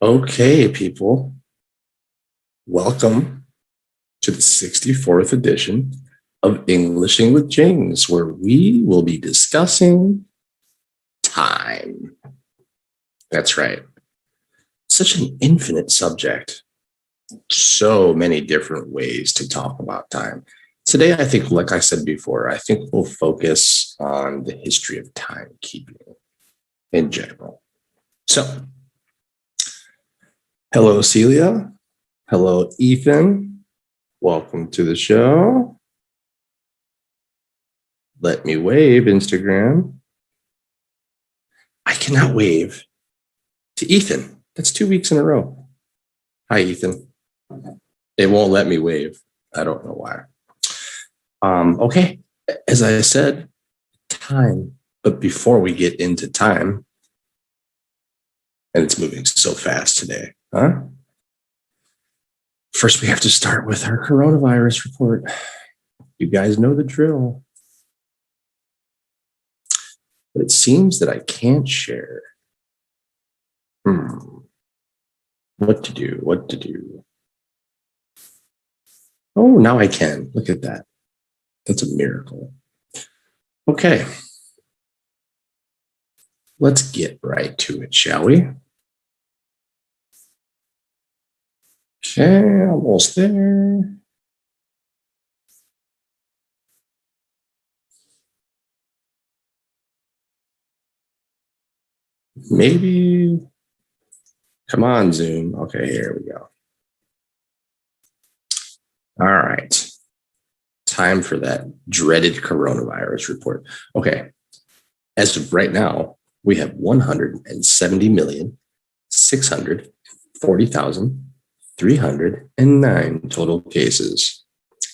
Okay, people, welcome to the 64th edition of Englishing with James, where we will be discussing time. That's right. Such an infinite subject. So many different ways to talk about time. Today, I think, like I said before, I think we'll focus on the history of timekeeping in general. So, hello, Celia. Hello, Ethan. Welcome to the show. Let me wave, Instagram. I cannot wave to Ethan. That's 2 weeks in a row. Hi, Ethan. It won't let me wave. I don't know why. Okay, as I said, time. But before we get into time, and it's moving so fast today, huh? First, we have to start with our coronavirus report. You guys know the drill. But it seems that I can't share. What to do? Oh, now I can. Look at that. That's a miracle. Okay. Let's get right to it, shall we? Okay, almost there. Maybe. Come on, Zoom. Okay, here we go. All right. Time for that dreaded coronavirus report. Okay. As of right now, we have 170,640,309 total cases.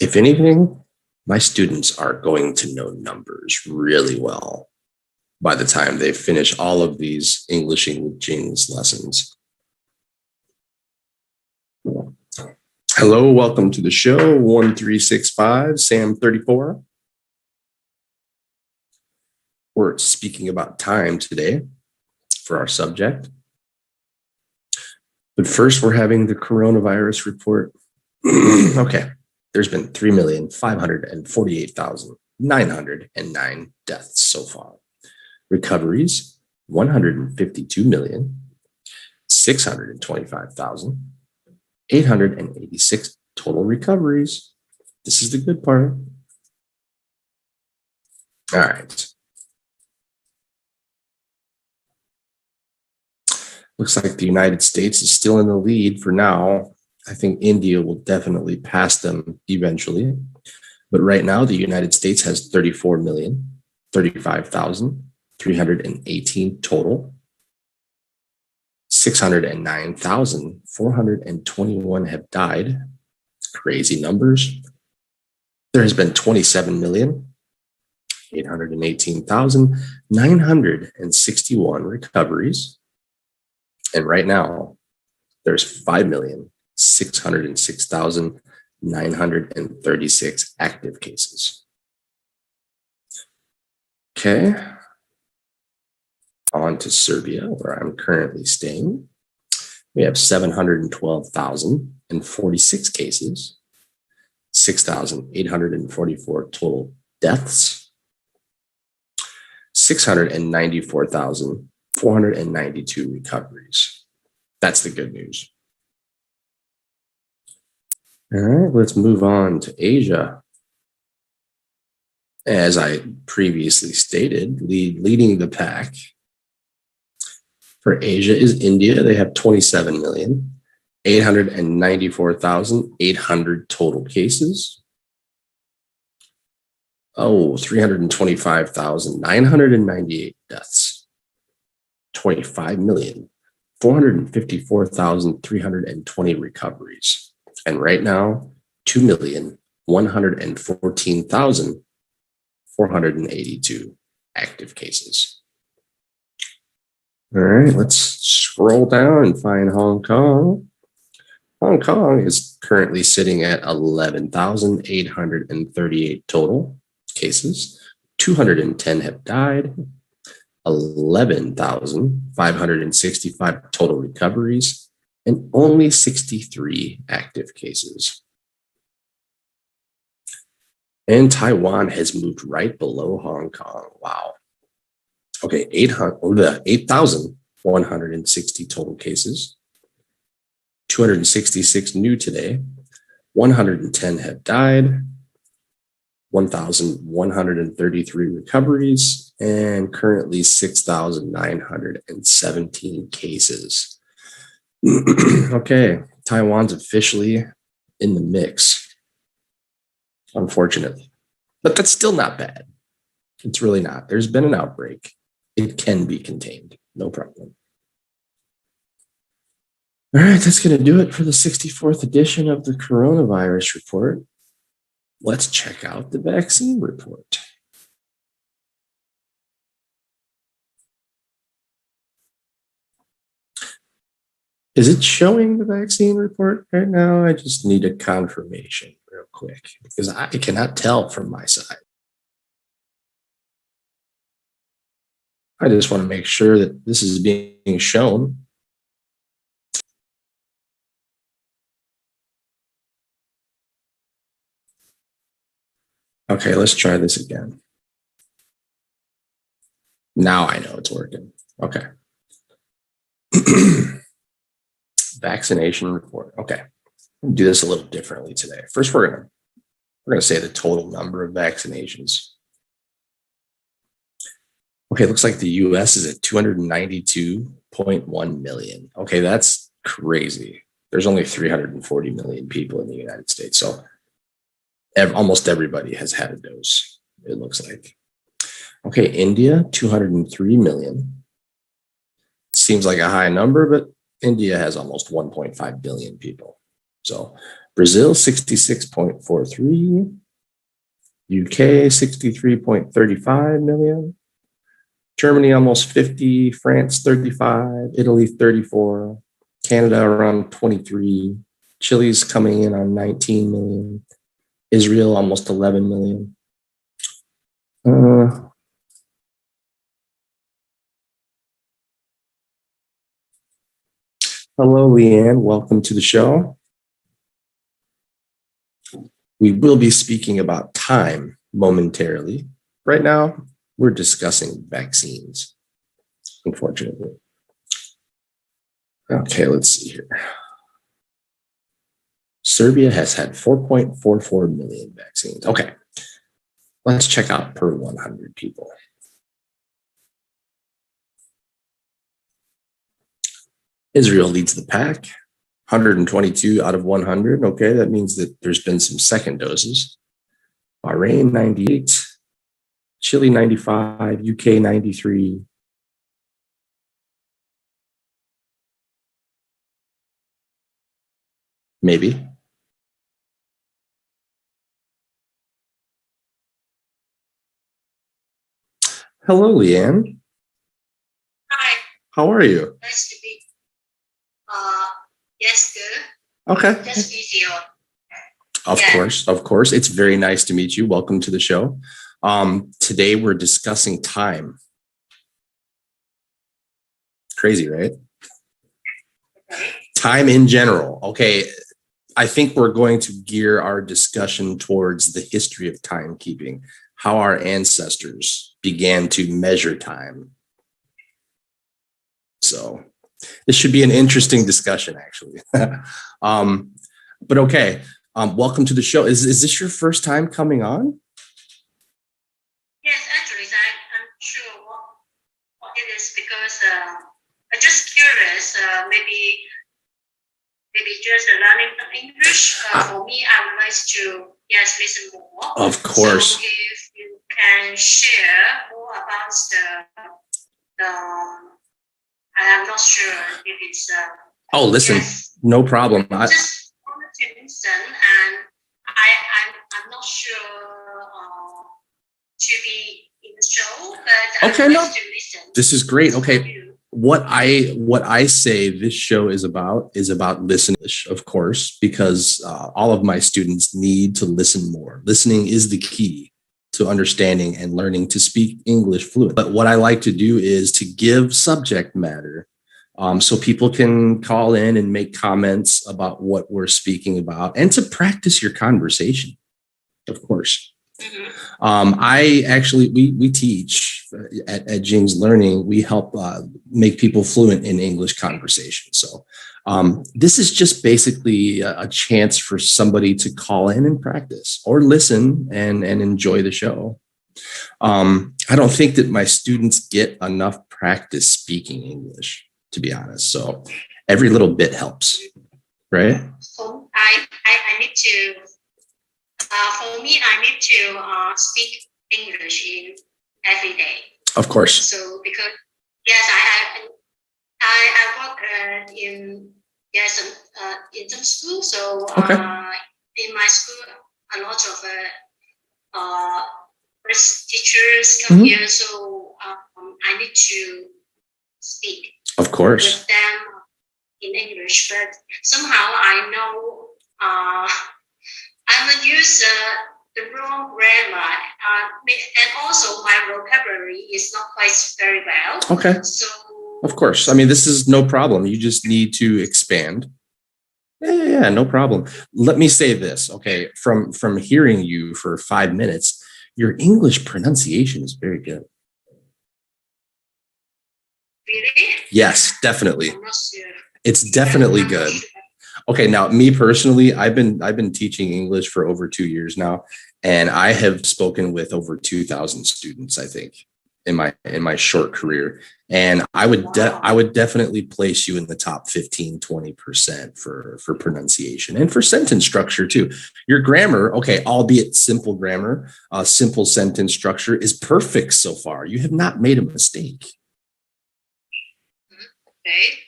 If anything, my students are going to know numbers really well by the time they finish all of these Englishing with James lessons. Hello, welcome to the show, 1365, Sam 34. We're speaking about time today for our subject. But first, we're having the coronavirus report. Okay, there's been 3,548,909 deaths so far. Recoveries, 152,625,886 total recoveries. This is the good part. All right. Looks like the United States is still in the lead for now. I think India will definitely pass them eventually. But right now, the United States has 34,035,318 total. 609,421 have died. Crazy numbers. There has been 27,818,961 recoveries. And right now, there's 5,606,936 active cases. Okay. On to Serbia, where I'm currently staying. We have 712,046 cases, 6,844 total deaths, 694,492 recoveries. That's the good news. All right, let's move on to Asia. As I previously stated, leading the pack for Asia is India. They have 27,894,800 total cases. 325,998 deaths. 25,454,320 recoveries. And right now, 2,114,482 active cases. All right, let's scroll down and find Hong Kong. Hong Kong is currently sitting at 11,838 total cases. 210 have died. 11,565 total recoveries. and only 63 active cases. And Taiwan has moved right below Hong Kong. Wow. Okay, 8,160 total cases, 266 new today, 110 have died, 1,133 recoveries, and currently 6,917 cases. Okay, Taiwan's officially in the mix, unfortunately. But that's still not bad. It's really not. There's been an outbreak. It can be contained. No problem. All right, that's going to do it for the 64th edition of the coronavirus report. Let's check out the vaccine report. Is it showing the vaccine report right now? I just need a confirmation real quick because I cannot tell from my side. I just want to make sure that this is being shown. Okay, let's try this again. Now I know it's working. Okay. Vaccination report. Okay. We'll do this a little differently today. First, we're gonna say the total number of vaccinations. Okay, it looks like the US is at 292.1 million. Okay, that's crazy. There's only 340 million people in the United States. So almost everybody has had a dose, it looks like. Okay, India, 203 million. Seems like a high number, but India has almost 1.5 billion people. So Brazil, 66.43. UK, 63.35 million. Germany, almost 50. France, 35. Italy, 34. Canada, around 23. Chile's coming in on 19 million. Israel, almost 11 million. Hello, Leanne. Welcome to the show. We will be speaking about time momentarily. Right now, we're discussing vaccines, unfortunately. Okay, let's see here. Serbia has had 4.44 million vaccines. Okay, let's check out per 100 people. Israel leads the pack, 122 out of 100. Okay, that means that there's been some second doses. Bahrain, 98. Chile, 95. UK, 93. Maybe. Hello, Leanne. Hi. How are you? Nice to meet you. Yes, good. Okay. Just easier. Of course. It's very nice to meet you. Welcome to the show. Today we're discussing time. Crazy, right? Okay. Time in general. Okay. I think we're going to gear our discussion towards the history of timekeeping, how our ancestors began to measure time. So this should be an interesting discussion, actually. But okay, welcome to the show. Is this your first time coming on? Yes, actually, I'm sure what it is because I'm just curious. Maybe just learning English. For me, I would like to listen more. Of course. So if you can share more about the I'm not sure if it's. Listen, yes. No problem. Just wanted to listen, and I'm not sure to be in the show, but okay, I like to listen. This is great. Okay, what I say this show is about listening, of course, because all of my students need to listen more. Listening is the key to understanding and learning to speak English fluent. But what I like to do is to give subject matter So people can call in and make comments about what we're speaking about and to practice your conversation, of course. I actually, we teach at Jing's Learning, we help make people fluent in English conversation. So this is just basically a chance for somebody to call in and practice or listen and enjoy the show. I don't think that my students get enough practice speaking English, to be honest. So every little bit helps, right? So I need to, for me, I need to speak English in every day. Of course. So because, yes, I work in some school. So Okay. in my school, a lot of first teachers come here. So I need to speak. Of course. With them in English, but somehow I know I will use the wrong grammar, and also my vocabulary is not quite very well. Okay. So of course. I mean, this is no problem. You just need to expand. Yeah, no problem. Let me say this, okay? From hearing you for 5 minutes, your English pronunciation is very good. Really? Yes, definitely. I'm not sure. It's definitely good. Okay, now me personally, I've been teaching English for over 2 years now, and I have spoken with over 2,000 students, I think, in my short career. And I would definitely place you in the top 15-20% for pronunciation and for sentence structure too. Your grammar, okay, albeit simple grammar, simple sentence structure is perfect so far. You have not made a mistake. Okay.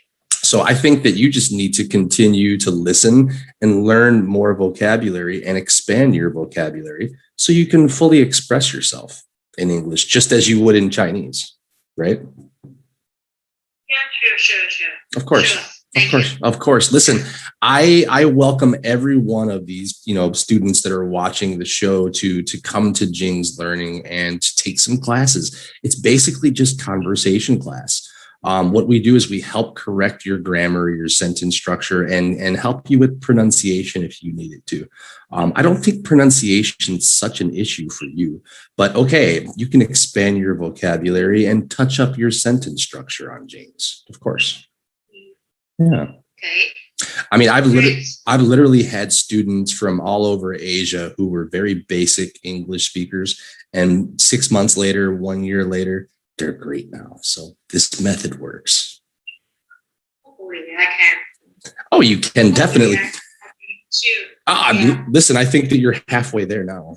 So I think that you just need to continue to listen and learn more vocabulary and expand your vocabulary so you can fully express yourself in English, just as you would in Chinese, right? Yeah, sure. Of course. Sure. Of course. Listen, I welcome every one of these, students that are watching the show to come to Jing's Learning and to take some classes. It's basically just conversation class. What we do is we help correct your grammar, your sentence structure, and help you with pronunciation if you need it to. I don't think pronunciation is such an issue for you, but okay, you can expand your vocabulary and touch up your sentence structure on Jing's, of course. Yeah. Okay. I mean, I've literally had students from all over Asia who were very basic English speakers, and 6 months later, 1 year later, they're great now. So this method works. Hopefully I can. Oh, you can definitely. Sure. Listen, I think that you're halfway there now.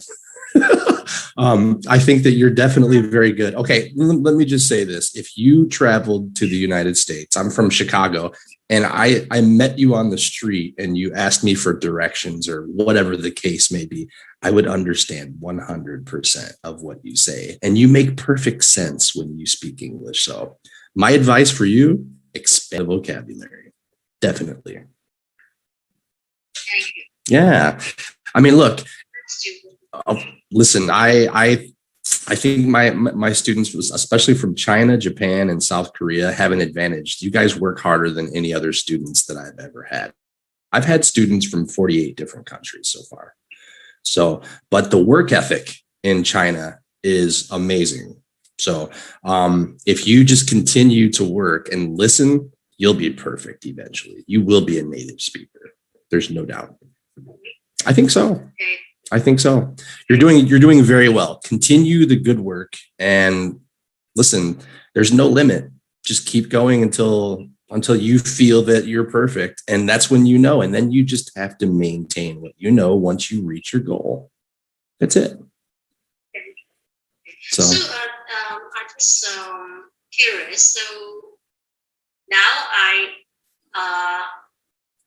I think that you're definitely very good. Okay, let me just say this. If you traveled to the United States, I'm from Chicago, and I met you on the street and you asked me for directions or whatever the case may be, I would understand 100% of what you say. And you make perfect sense when you speak English. So my advice for you, expand the vocabulary. Definitely. Thank you. Yeah. I mean, look, listen, I think my students, especially from China, Japan, and South Korea, have an advantage. You guys work harder than any other students that I've ever had. I've had students from 48 different countries so far. So, but the work ethic in China is amazing. So if you just continue to work and listen, you'll be perfect eventually. You will be a native speaker. There's no doubt. I think so. I think so. You're doing very well. Continue the good work, and listen, there's no limit. Just keep going until you feel that you're perfect. And that's when you know, and then you just have to maintain what you know once you reach your goal. That's it. So I'm just curious. So now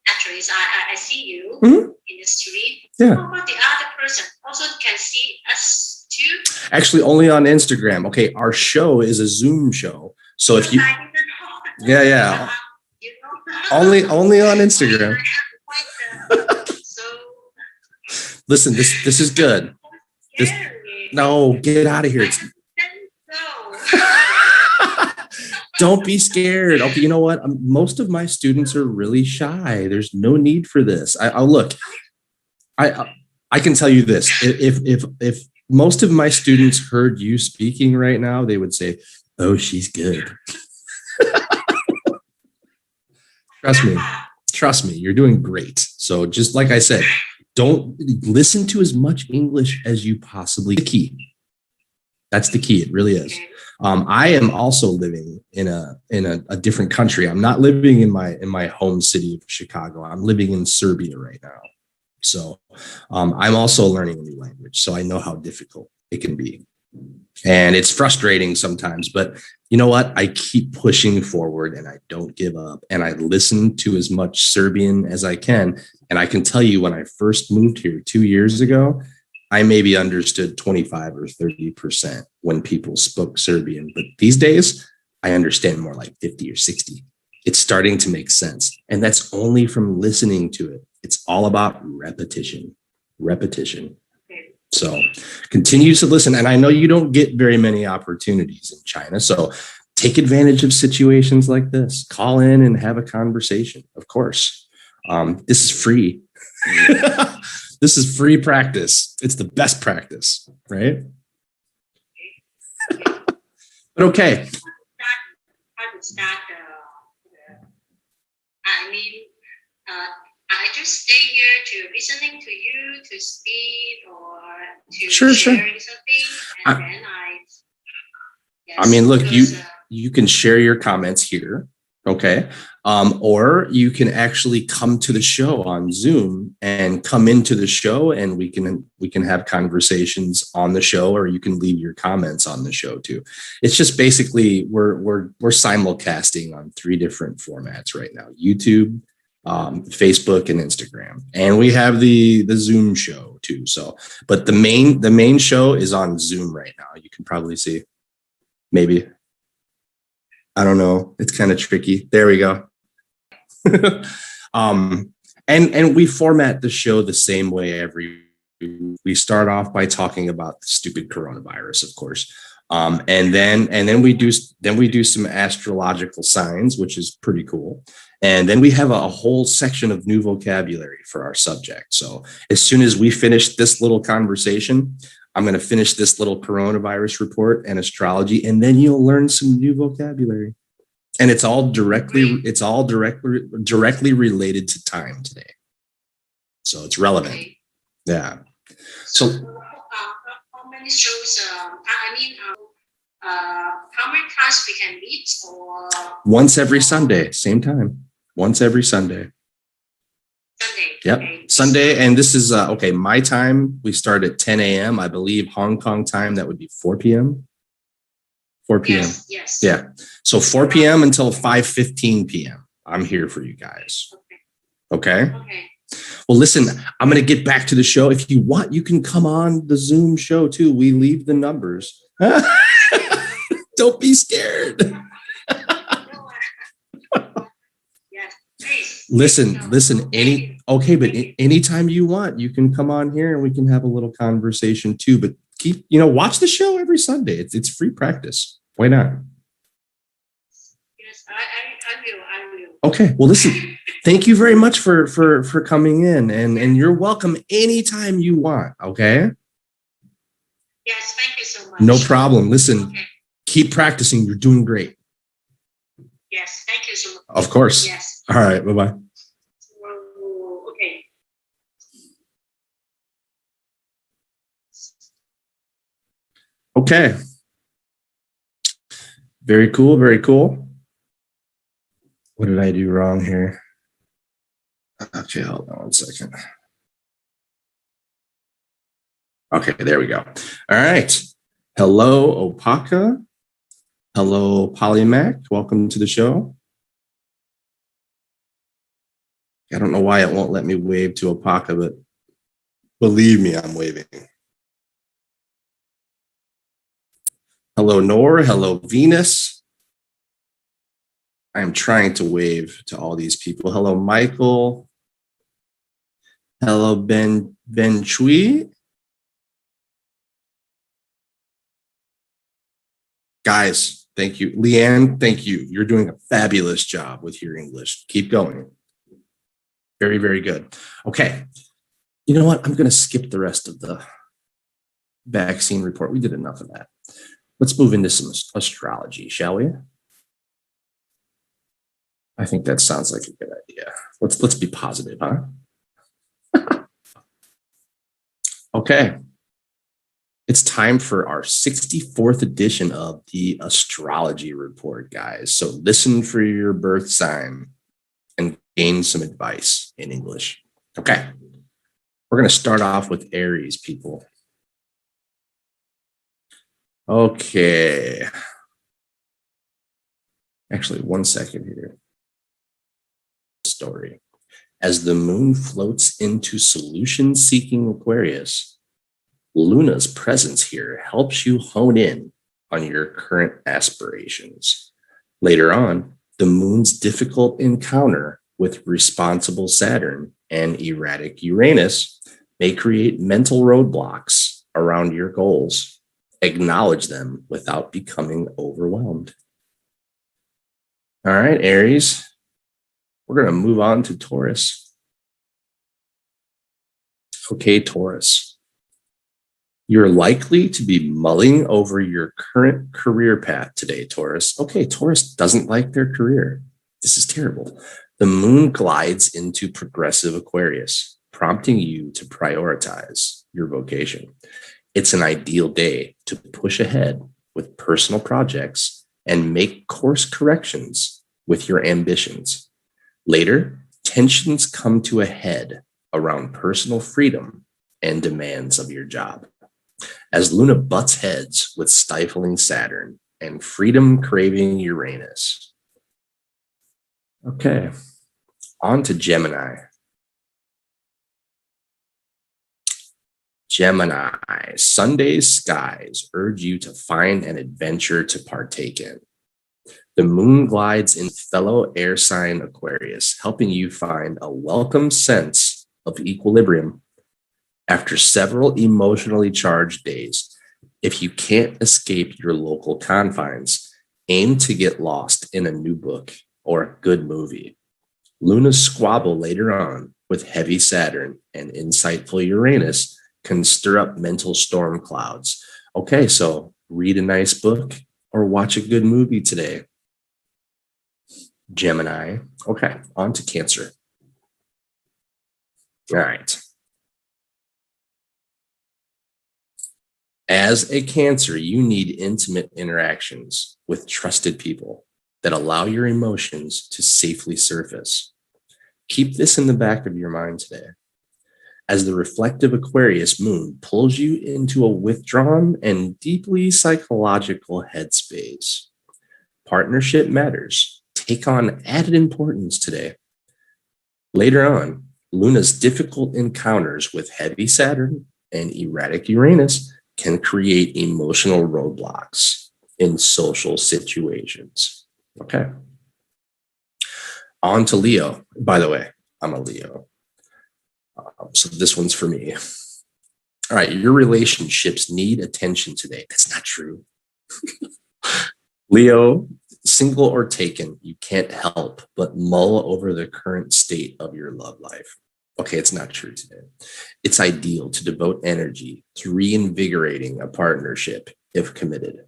actually, I see you in the street. Yeah. How about the other person also can see us too? Actually, only on Instagram. Okay, our show is a Zoom show. So if you, yeah, only on Instagram. Listen, this is good. No, get out of here. Don't be scared. Okay, you know what? Most of my students are really shy. There's no need for this. I'll look. I can tell you this. If most of my students heard you speaking right now, they would say, "Oh, she's good." Trust me, you're doing great. So just like I said, don't listen to as much English as you possibly the key. That's the key. It really is. I am also living in a different country. I'm not living in my home city of Chicago. I'm living in Serbia right now. So I'm also learning a new language. So I know how difficult it can be. And it's frustrating sometimes, but you know what? I keep pushing forward and I don't give up. And I listen to as much Serbian as I can. And I can tell you when I first moved here 2 years ago, I maybe understood 25 or 30% when people spoke Serbian. But these days, I understand more like 50 or 60. It's starting to make sense. And that's only from listening to it. It's all about repetition. So continue to listen. And I know you don't get very many opportunities in China. So take advantage of situations like this. Call in and have a conversation, of course. This is free. This is free practice. It's the best practice, right? But okay. How to start? I mean, I just stay here to listening to you to speak or to sharing something, and then I mean, look, you can share your comments here, okay? Or you can actually come to the show on Zoom and come into the show, and we can have conversations on the show, or you can leave your comments on the show too. It's just basically we're simulcasting on 3 different formats right now: YouTube, Facebook, and Instagram, and we have the Zoom show too. So, but the main show is on Zoom right now. You can probably see, maybe. I don't know. It's kind of tricky. There we go. And we format the show the same way we start off by talking about the stupid coronavirus, of course. And then we do some astrological signs, which is pretty cool. And then we have a whole section of new vocabulary for our subject. So as soon as we finish this little conversation, I'm going to finish this little coronavirus report and astrology, and then you'll learn some new vocabulary. And it's all directly related to time today. So it's relevant. Okay. Yeah. So how many shows? How many times we can meet? Or once every Sunday, same time. Once every Sunday. Sunday. Yep. Okay. Sunday. And this is okay. My time, we start at 10 a.m. I believe Hong Kong time, that would be 4 p.m. 4 p.m. Yes. Yeah. So 4 p.m. until 5:15 p.m. I'm here for you guys. Okay. Well, listen, I'm going to get back to the show. If you want, you can come on the Zoom show too. We leave the numbers. Don't be scared. Listen, but anytime you want, you can come on here and we can have a little conversation too. But watch the show every Sunday. It's free practice. Why not? Yes, I will. Okay. Well, listen, thank you very much for coming in, and you're welcome anytime you want. Okay. Yes, thank you so much. No problem. Listen, keep practicing. You're doing great. Yes, thank you so much. Of course. Yes. All right. Bye-bye. Okay. Okay. Very cool. Very cool. What did I do wrong here? Okay, hold on 1 second. Okay, there we go. All right. Hello, Opaka. Hello, Polymac. Welcome to the show. I don't know why it won't let me wave to Opaka, but believe me, I'm waving. Hello, Nor. Hello, Venus. I'm trying to wave to all these people. Hello, Michael. Hello, Ben Chui. Guys, Thank you. Leanne, thank you. You're doing a fabulous job with your English. Keep going. Very, very good. Okay. You know what? I'm going to skip the rest of the vaccine report. We did enough of that. Let's move into some astrology, shall we? I think that sounds like a good idea. Let's be positive, huh? Okay. It's time for our 64th edition of the astrology report, guys. So listen for your birth sign and gain some advice in English. Okay. We're going to start off with Aries, people. Okay. Actually, 1 second here. Story. As the moon floats into solution-seeking Aquarius, Luna's presence here helps you hone in on your current aspirations. Later on, the moon's difficult encounter with responsible Saturn and erratic Uranus may create mental roadblocks around your goals. Acknowledge them without becoming overwhelmed. All right, Aries, we're going to move on to Taurus. Okay, Taurus. You're likely to be mulling over your current career path today, Taurus. Okay, Taurus doesn't like their career. This is terrible. The moon glides into progressive Aquarius, prompting you to prioritize your vocation. It's an ideal day to push ahead with personal projects and make course corrections with your ambitions. Later, tensions come to a head around personal freedom and demands of your job. As Luna butts heads with stifling Saturn and freedom-craving Uranus. Okay, on to Gemini. Gemini, Sunday's skies urge you to find an adventure to partake in. The moon glides in fellow air sign Aquarius, helping you find a welcome sense of equilibrium. After several emotionally charged days, if you can't escape your local confines, aim to get lost in a new book or a good movie. Luna's squabble later on with heavy Saturn and insightful Uranus can stir up mental storm clouds. Okay, so read a nice book or watch a good movie today. Gemini. Okay, on to Cancer. All right. As a Cancer, you need intimate interactions with trusted people that allow your emotions to safely surface. Keep this in the back of your mind today. As the reflective Aquarius moon pulls you into a withdrawn and deeply psychological headspace. Partnership matters. Take on added importance today. Later on, Luna's difficult encounters with heavy Saturn and erratic Uranus can create emotional roadblocks in social situations. Okay. On to Leo. By the way, I'm a Leo. So this one's for me. All right, your relationships need attention today. That's not true. Leo, single or taken, you can't help but mull over the current state of your love life. Okay, it's not true today. It's ideal to devote energy to reinvigorating a partnership if committed,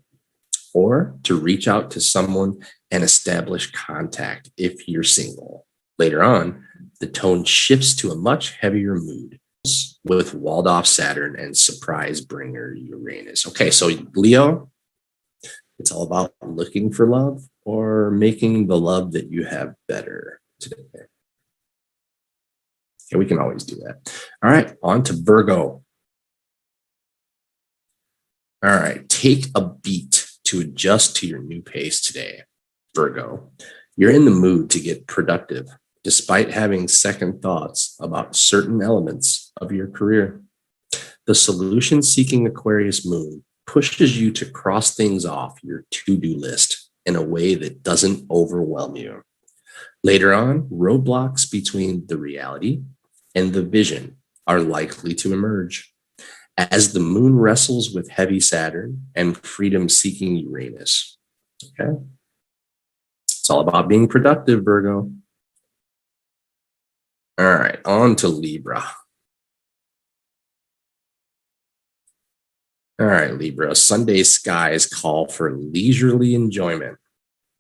or to reach out to someone and establish contact if you're single. Later on, the tone shifts to a much heavier mood with walled-off Saturn and surprise bringer Uranus. Okay, so Leo, it's all about looking for love or making the love that you have better today. Okay, we can always do that. All right, on to Virgo. All right, take a beat to adjust to your new pace today, Virgo. You're in the mood to get productive, despite having second thoughts about certain elements of your career. The solution-seeking Aquarius moon pushes you to cross things off your to-do list in a way that doesn't overwhelm you. Later on, roadblocks between the reality and the vision are likely to emerge. As the moon wrestles with heavy Saturn and freedom-seeking Uranus, Okay. It's all about being productive, Virgo. All right, on to Libra. All right, Libra. Sunday skies call for leisurely enjoyment.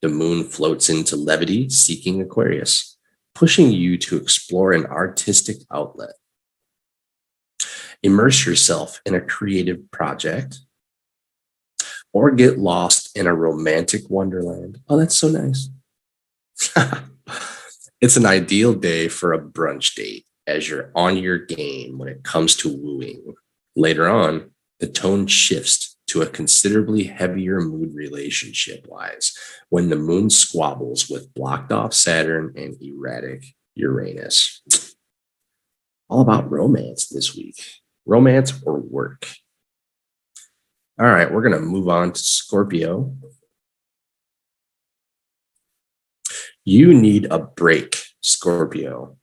The moon floats into levity, seeking Aquarius, pushing you to explore an artistic outlet. Immerse yourself in a creative project or get lost in a romantic wonderland. Oh, that's so nice. It's an ideal day for a brunch date as you're on your game when it comes to wooing. Later on, the tone shifts to a considerably heavier mood relationship wise when the moon squabbles with blocked off Saturn and erratic Uranus. All about romance this week. Romance or work. All right, we're going to move on to Scorpio. You need a break, Scorpio.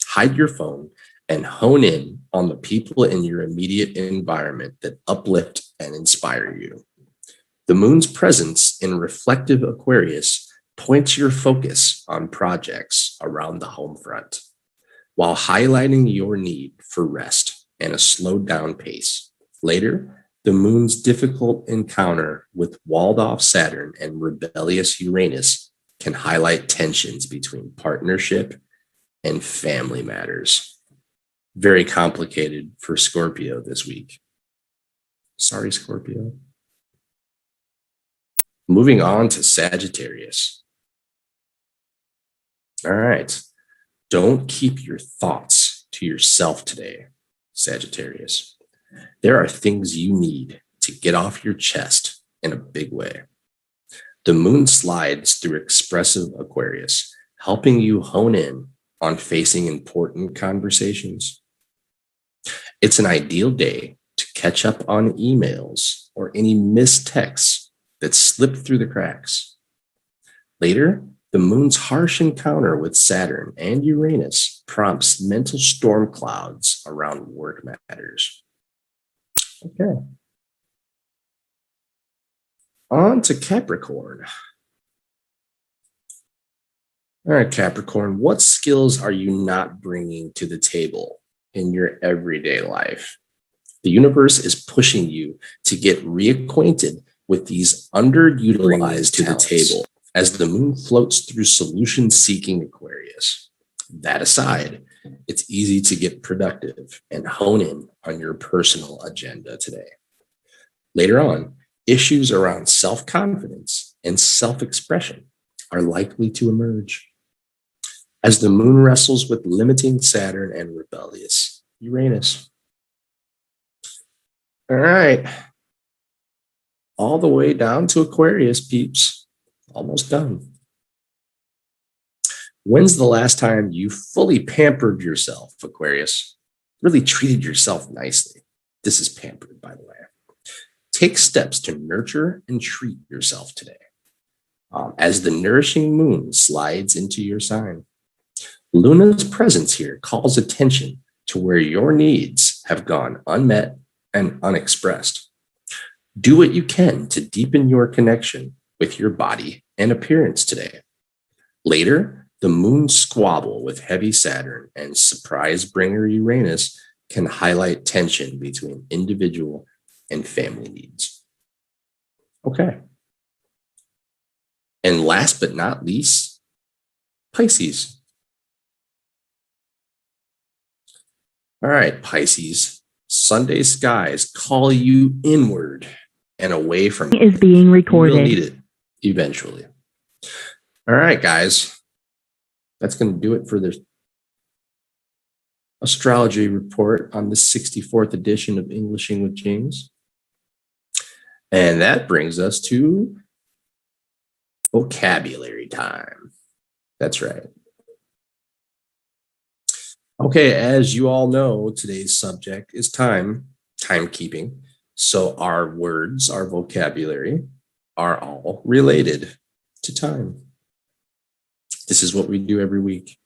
Hide your phone and hone in on the people in your immediate environment that uplift and inspire you. The moon's presence in reflective Aquarius points your focus on projects around the home front, while highlighting your need for rest and a slowed down pace. Later, the moon's difficult encounter with walled off Saturn and rebellious Uranus can highlight tensions between partnership and family matters. Very complicated for Scorpio this week. Sorry, Scorpio. Moving on to Sagittarius. All right. Don't keep your thoughts to yourself today, Sagittarius. There are things you need to get off your chest in a big way. The moon slides through expressive Aquarius, helping you hone in on facing important conversations. It's an ideal day to catch up on emails or any missed texts that slipped through the cracks. Later, the moon's harsh encounter with Saturn and Uranus prompts mental storm clouds around work matters. Okay. On to Capricorn. All right, Capricorn, what skills are you not bringing to the table in your everyday life? The universe is pushing you to get reacquainted with these underutilized to the table as the moon floats through solution-seeking Aquarius. That aside, it's easy to get productive and hone in on your personal agenda today. Later on, issues around self-confidence and self-expression are likely to emerge as the moon wrestles with limiting Saturn and rebellious Uranus. All right. All the way down to Aquarius, peeps. Almost done. When's the last time you fully pampered yourself, Aquarius? Really treated yourself nicely. This is pampered, by the way. Take steps to nurture and treat yourself today as the nourishing moon slides into your sign. Luna's presence here calls attention to where your needs have gone unmet and unexpressed. Do what you can to deepen your connection with your body and appearance today. Later, the moon squabble with heavy Saturn and surprise bringer Uranus can highlight tension between individual and family needs. Okay. And last but not least, Pisces. All right, Pisces, Sunday skies call you inward and away from is being recorded. You'll need it eventually. All right, guys, that's going to do it for the astrology report on the 64th edition of Englishing with James. And that brings us to vocabulary time. That's right. Okay, as you all know, today's subject is timekeeping. So our words, our vocabulary are all related to time. This is what we do every week.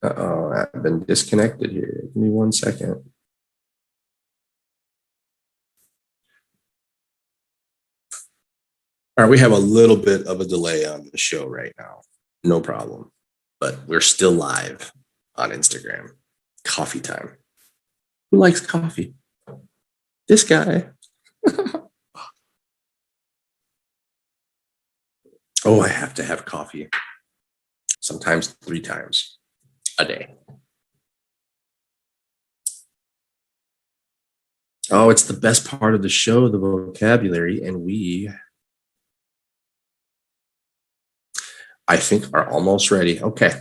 Uh-oh, I've been disconnected here. Give me 1 second. All right, we have a little bit of a delay on the show right now. No problem. But we're still live on Instagram. Coffee time. Who likes coffee? This guy. Oh, I have to have coffee. Sometimes 3 times a day. Oh, it's the best part of the show, the vocabulary, and we, I think, are almost ready. Okay.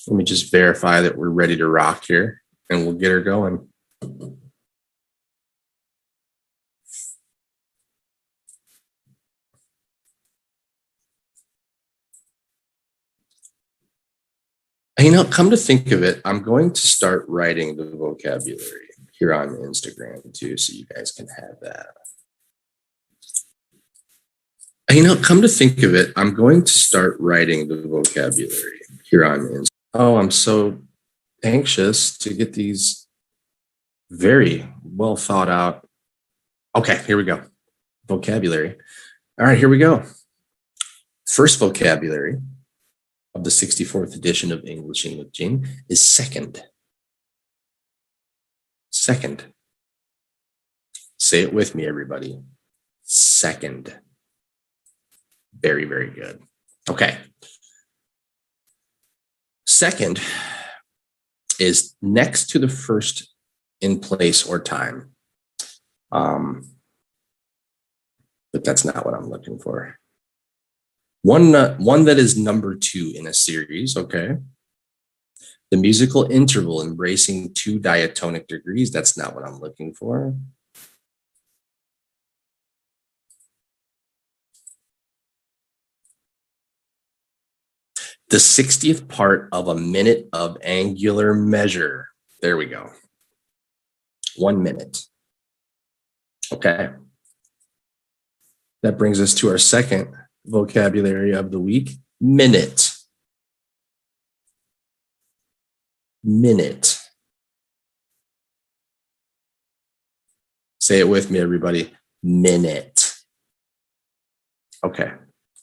Let me just verify that we're ready to rock here, and we'll get her going. You know, come to think of it, I'm going to start writing the vocabulary here on Instagram too, so you guys can have that. You know, come to think of it, I'm going to start writing the vocabulary here on Instagram. Oh, I'm so anxious to get these very well thought out. Okay, here we go. Vocabulary. All right, here we go. First vocabulary of the 64th edition of Englishing with Jing is second. Second. Say it with me, everybody. Second. Very, very good. Okay. Second is next to the first in place or time. But that's not what I'm looking for. One that is number 2 in a series, okay? The musical interval embracing 2 diatonic degrees, that's not what I'm looking for. The 60th part of a minute of angular measure. There we go. 1 minute. Okay. That brings us to our second vocabulary of the week, minute. Minute. Say it with me, everybody. Minute. Okay.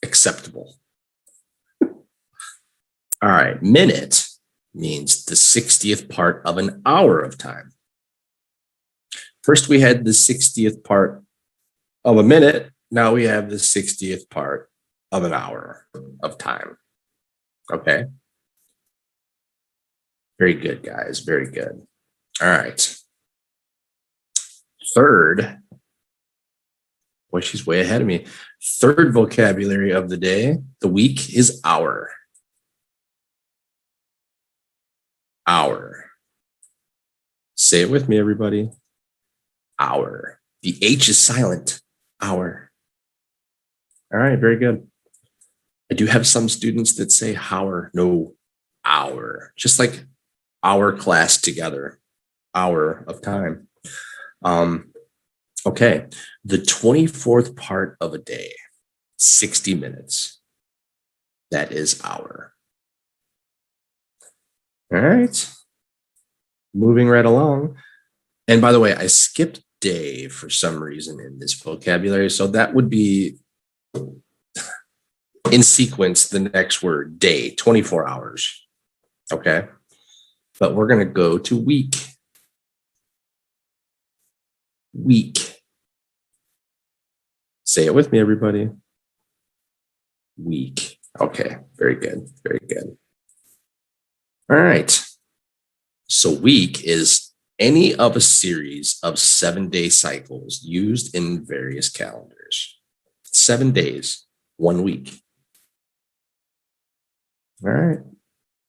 Acceptable. All right. Minute means the 60th part of an hour of time. First, we had the 60th part of a minute. Now we have the 60th part of an hour of time. Okay. Very good, guys. Very good. All right. Third, boy, she's way ahead of me. Third vocabulary of the day, the week, is hour. Hour. Say it with me, everybody. Hour. The H is silent. Hour. All right, very good. I do have some students that say hour. No, hour. Just like our class together. Hour of time. Okay. The 24th part of a day, 60 minutes. That is hour. All right. Moving right along. And by the way, I skipped day for some reason in this vocabulary. So that would be in sequence the next word, day, 24 hours. Okay. But we're going to go to week. Week. Say it with me, everybody. Week. Okay. Very good. Very good. All right. So week is any of a series of 7-day cycles used in various calendars. 7 days, 1 week. All right.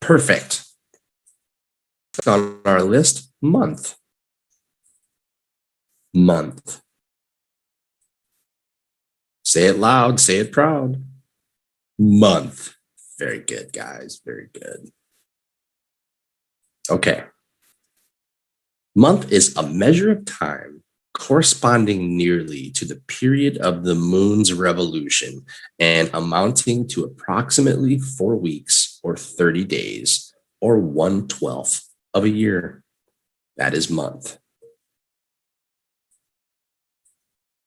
Perfect. On our list, month. Month. Say it loud, say it proud. Month. Very good, guys. Very good. Okay. Month is a measure of time corresponding nearly to the period of the moon's revolution and amounting to approximately 4 weeks or 30 days or 1/12 of a year. That is month.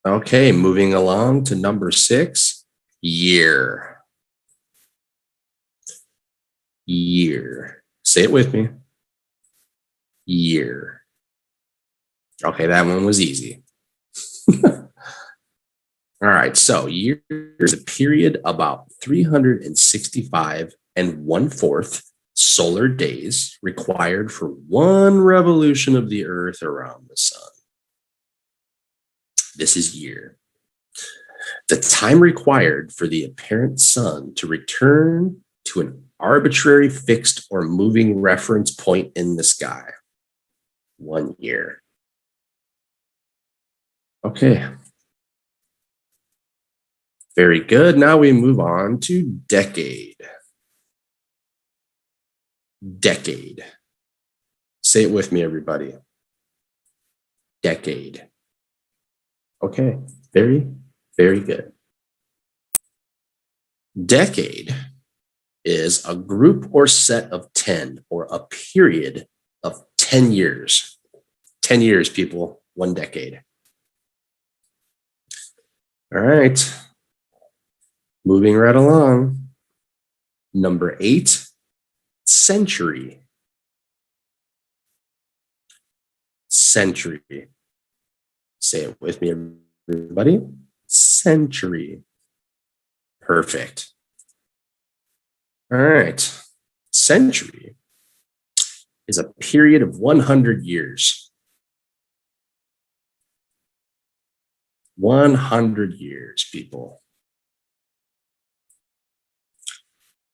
Okay, moving along to number 6, year. Year. Say it with me. Year. Okay, that one was easy. All right, so year is a period about 365 and 1/4 solar days required for one revolution of the Earth around the sun. This is year. The time required for the apparent sun to return to an arbitrary fixed or moving reference point in the sky. 1 year. Okay. Very good. Now we move on to decade. Decade. Say it with me, everybody. Decade. Okay. Very, very good. Decade is a group or set of 10 or a period of 10 years. 10 years, people, 1 decade. All right. Moving right along. Number 8, century. Century. Say it with me, everybody. Century. Perfect. All right. Century is a period of 100 years. 100 years, people.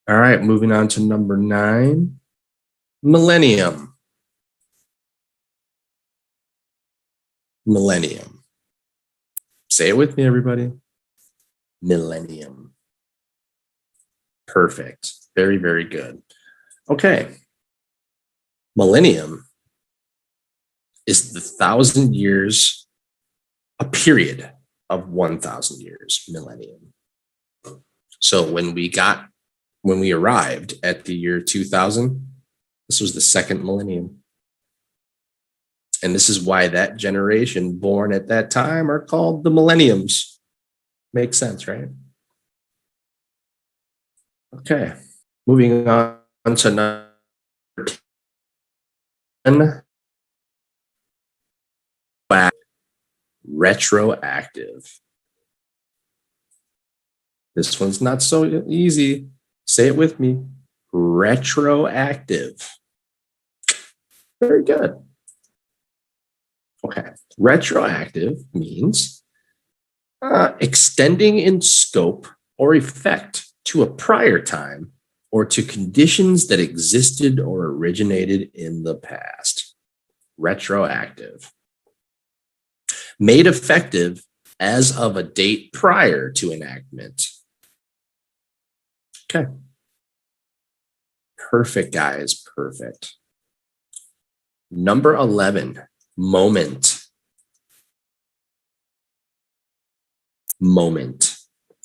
All right, moving on to number 9, millennium. Millennium. Say it with me, everybody. Millennium. Perfect. Very, very good. Okay. Millennium is the 1,000 years, a period of 1,000 years, millennium. So when we arrived at the year 2000, this was the second millennium. And this is why that generation born at that time are called the millenniums. Makes sense, right? Okay, moving on to number 10. Retroactive. This one's not so easy. Say it with me. Retroactive. Very good. Okay. Retroactive means extending in scope or effect to a prior time or to conditions that existed or originated in the past. Retroactive. Made effective as of a date prior to enactment. Okay. Perfect, guys. Perfect. Number 11, moment. Moment.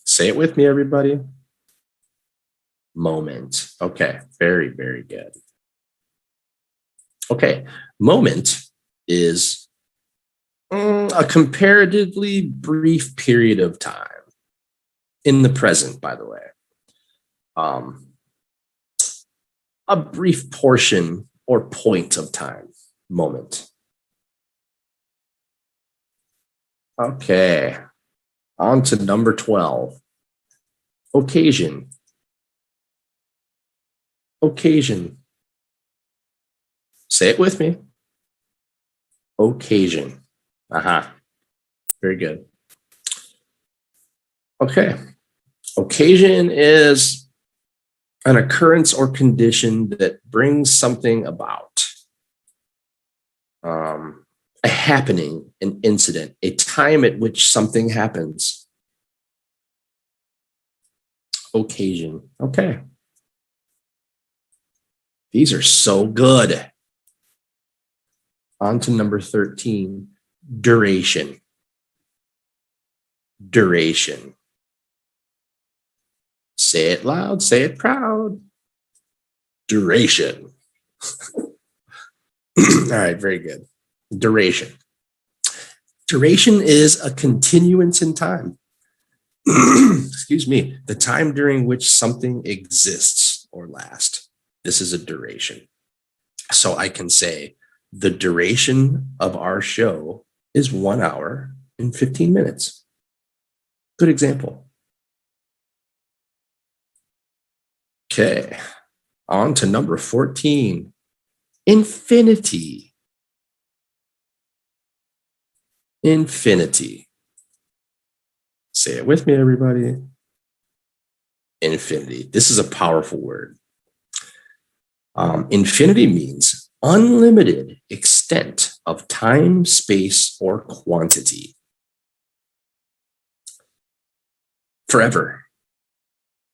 Say it with me, everybody. Moment. Okay. Very, very good. Okay. Moment is a comparatively brief period of time in the present, by the way. A brief portion or point of time, moment. Okay, on to number 12, occasion. Occasion. Say it with me. Occasion. Aha. Very good. Okay. Occasion is an occurrence or condition that brings something about. A happening, an incident, a time at which something happens. Occasion. Okay. These are so good. On to number 13, Duration. Duration. Say it loud, say it proud. Duration. All right, very good. Duration. Duration is a continuance in time. Excuse me, the time during which something exists or lasts. This is a duration. So I can say the duration of our show is 1 hour and 15 minutes. Good example. Okay, on to number 14, infinity. Infinity. Say it with me, everybody. Infinity. This is a powerful word. Infinity means unlimited extent of time, space, or quantity. Forever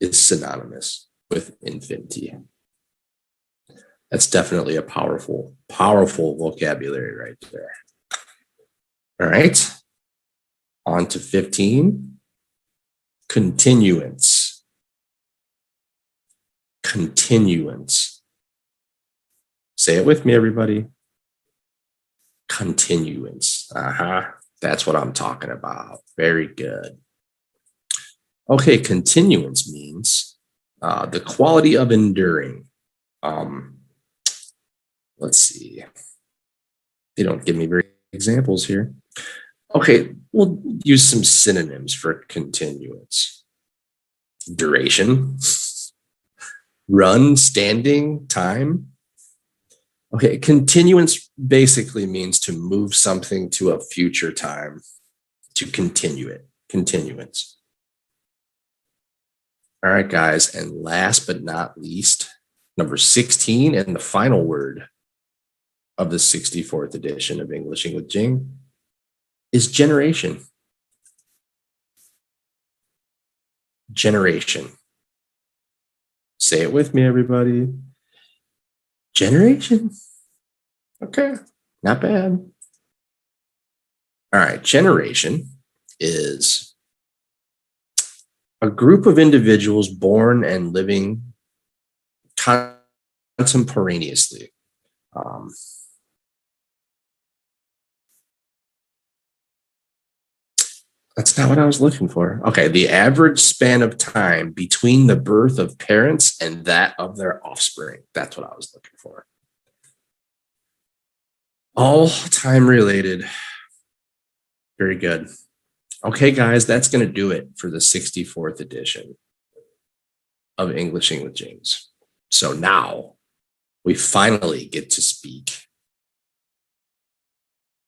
is synonymous with infinity. That's definitely a powerful, powerful vocabulary right there. All right. On to 15. Continuance. Continuance. Say it with me, everybody. Continuance. That's what I'm talking about. Very good. Okay, continuance means the quality of enduring. Let's see. They don't give me very examples here. Okay, we'll use some synonyms for continuance. Duration, run, standing, time. Okay, continuance basically means to move something to a future time, to continue it, continuance. All right, guys, and last but not least, number 16 and the final word of the 64th edition of Englishing with Jing is generation. Generation. Say it with me, everybody. Generation. Okay, not bad. All right, generation is a group of individuals born and living contemporaneously. That's not what I was looking for. Okay, the average span of time between the birth of parents and that of their offspring. That's what I was looking for. All time related. Very good. Okay, guys, that's going to do it for the 64th edition of Englishing with James. So now we finally get to speak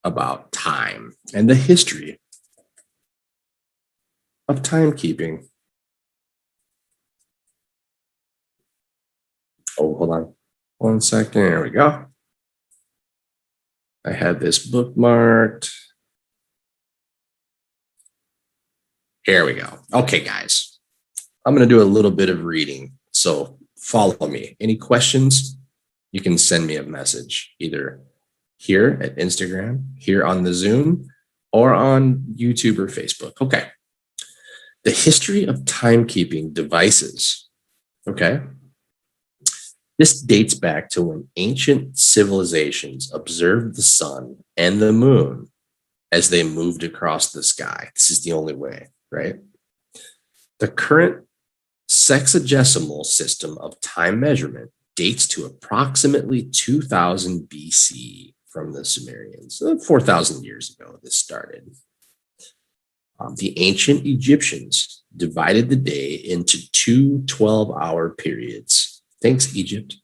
about time and the history of timekeeping. Oh, hold on 1 second. There we go. I had this bookmarked. Here we go. Okay, guys, I'm going to do a little bit of reading. So follow me. Any questions? You can send me a message either here at Instagram, here on the Zoom, or on YouTube or Facebook. Okay. The history of timekeeping devices. Okay. This dates back to when ancient civilizations observed the sun and the moon as they moved across the sky. This is the only way, right? The current sexagesimal system of time measurement dates to approximately 2000 BC from the Sumerians. 4,000 years ago, this started. The ancient Egyptians divided the day into two 12-hour periods. Thanks, Egypt.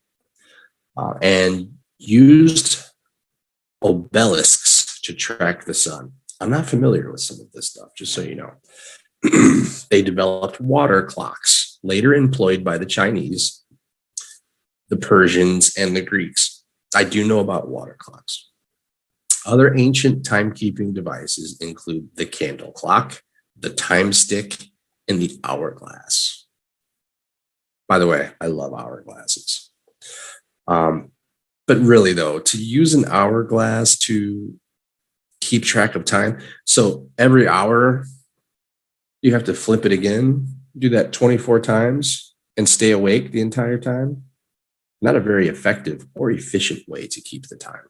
And used obelisks to track the sun. I'm not familiar with some of this stuff, just so you know. They developed water clocks, later employed by the Chinese, the Persians, and the Greeks. I do know about water clocks. Other ancient timekeeping devices include the candle clock, the time stick, and the hourglass. By the way, I love hourglasses. But really, though, to use an hourglass to keep track of time. So every hour, you have to flip it again, do that 24 times, and stay awake the entire time. Not a very effective or efficient way to keep the time.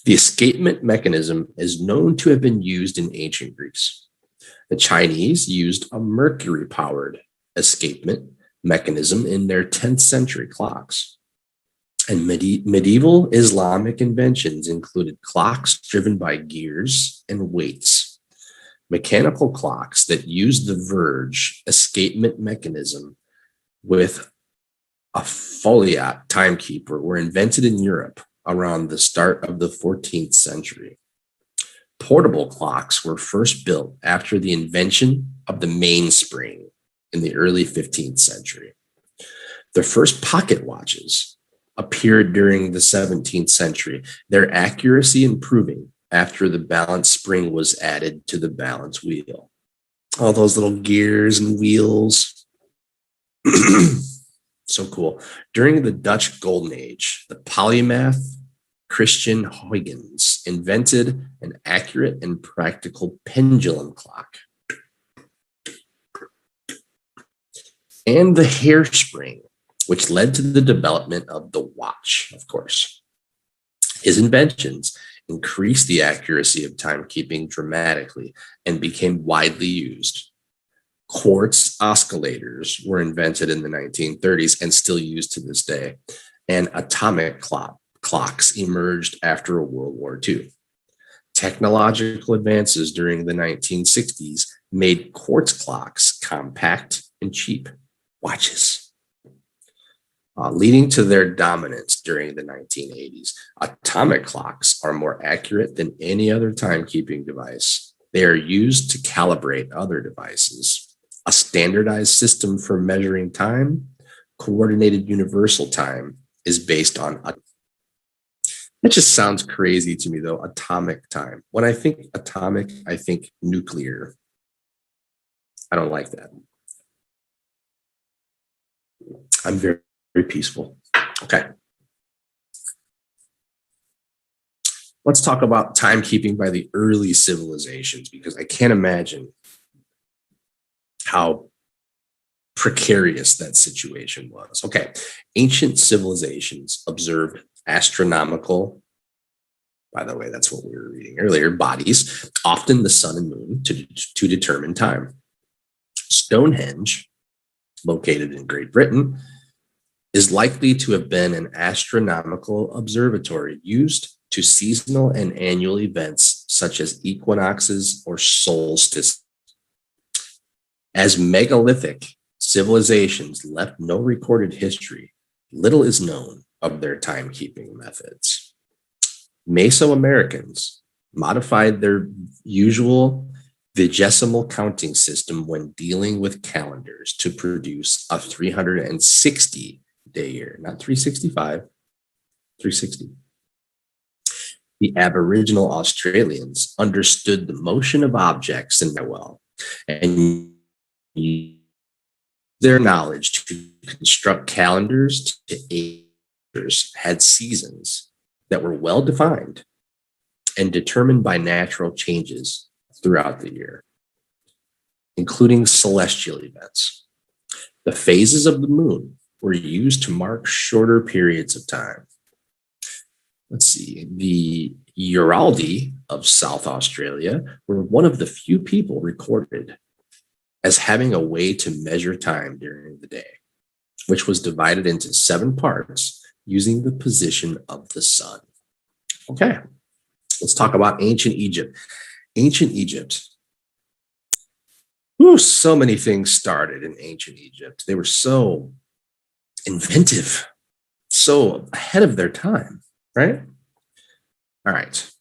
The escapement mechanism is known to have been used in ancient Greece. The Chinese used a mercury-powered escapement mechanism in their 10th century clocks. And medieval Islamic inventions included clocks driven by gears and weights. Mechanical clocks that used the verge escapement mechanism with a Foliot timekeeper were invented in Europe around the start of the 14th century. Portable clocks were first built after the invention of the mainspring in the early 15th century. The first pocket watches appeared during the 17th century, their accuracy improving after the balance spring was added to the balance wheel. All those little gears and wheels. So cool. During the Dutch Golden Age, the polymath Christian Huygens invented an accurate and practical pendulum clock. And the hairspring, which led to the development of the watch, of course. His inventions increased the accuracy of timekeeping dramatically and became widely used. Quartz oscillators were invented in the 1930s and still used to this day, and atomic clocks emerged after World War II. Technological advances during the 1960s made quartz clocks compact and cheap watches, leading to their dominance during the 1980s. Atomic clocks are more accurate than any other timekeeping device. They are used to calibrate other devices. A standardized system for measuring time, coordinated universal time, is based on it just sounds crazy to me, though, atomic time. When I think atomic, I think nuclear. I don't like that. I'm very, very peaceful. Okay. Let's talk about timekeeping by the early civilizations, because I can't imagine how precarious that situation was. Okay. Ancient civilizations observed astronomical, by the way, that's what we were reading earlier, bodies, often the sun and moon, to determine time. Stonehenge, located in Great Britain, is likely to have been an astronomical observatory used to seasonal and annual events such as equinoxes or solstices. As megalithic civilizations left no recorded history, little is known of their timekeeping methods. Mesoamericans modified their usual vigesimal counting system when dealing with calendars to produce a 360-day year, not 365, 360. The Aboriginal Australians understood the motion of objects in their well and used their knowledge to construct calendars to had seasons that were well defined and determined by natural changes throughout the year, including celestial events. The phases of the moon were used to mark shorter periods of time. Let's see, the Uraldi of South Australia were one of the few people recorded as having a way to measure time during the day, which was divided into 7 parts using the position of the sun. Okay, let's talk about ancient Egypt. Ancient Egypt. So many things started in ancient Egypt. They were so inventive, so ahead of their time, right? All right.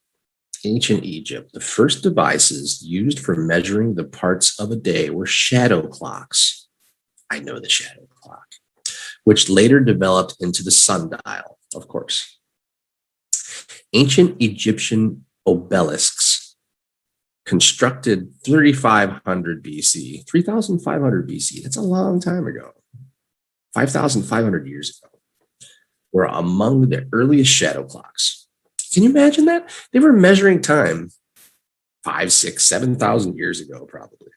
Ancient Egypt. The first devices used for measuring the parts of a day were shadow clocks. I know the shadow clock, which later developed into the sundial, of course. Ancient Egyptian obelisks constructed 3500 BC, 3500 BC, that's a long time ago, 5,500 years ago, were among the earliest shadow clocks. Can you imagine that? They were measuring time 5, 6, 7,000 years ago, probably.